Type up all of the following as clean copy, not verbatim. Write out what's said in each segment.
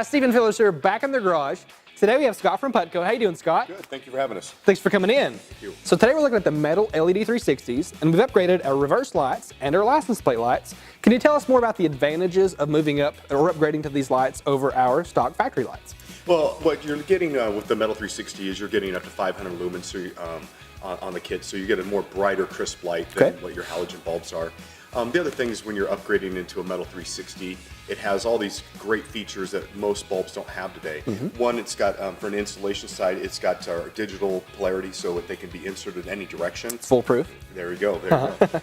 guys, Stephen Phillips here, back in the garage. Today we have Scott from Putco. How you doing, Scott? Good, thank you for having us. Thanks for coming in. Thank you. So today we're looking at the metal LED 360s, and we've upgraded our reverse lights and our license plate lights. Can you tell us more about the advantages of moving up or upgrading to these lights over our stock factory lights? Well, what you're getting with the metal 360 is you're getting up to 500 lumens on the kit, so you get a more brighter, crisp light than what your halogen bulbs are. The other thing is when you're upgrading into a metal 360, it has all these great features that most bulbs don't have today. One, it's got, for an installation side, it's got our digital polarity so that they can be inserted in any direction. It's foolproof. There we go. There you go.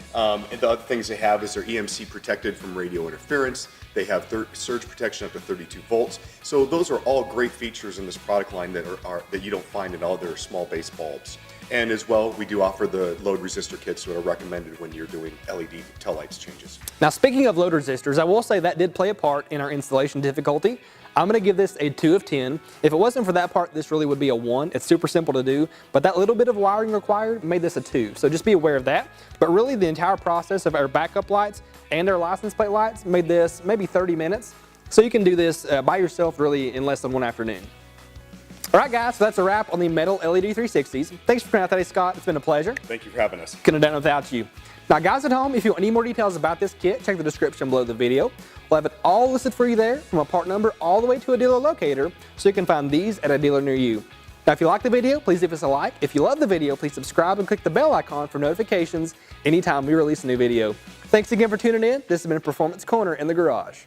And the other things they have is they're EMC protected from radio interference. They have surge protection up to 32 volts. So those are all great features in this product line that that you don't find in other small base bulbs. And as well, we do offer the load resistor kits that are recommended when you're doing LED tail lights changes. Now, speaking of load resistors, I will say that did play a part in our installation difficulty. I'm going to give this a 2 of 10. If it wasn't for that part, this really would be a 1. It's super simple to do, but that little bit of wiring required made this a 2. So just be aware of that. But really, the entire process of our backup lights and our license plate lights made this maybe 30 minutes. So you can do this by yourself really in less than one afternoon. All right, guys, so that's a wrap on the metal LED 360s. Thanks for coming out today, Scott. It's been a pleasure. Thank you for having us. Couldn't have done it without you. Now, guys at home, if you want any more details about this kit, check the description below the video. We'll have it all listed for you there, from a part number all the way to a dealer locator, so you can find these at a dealer near you. Now, if you like the video, please give us a like. If you love the video, please subscribe and click the bell icon for notifications anytime we release a new video. Thanks again for tuning in. This has been Performance Corner in the Garage.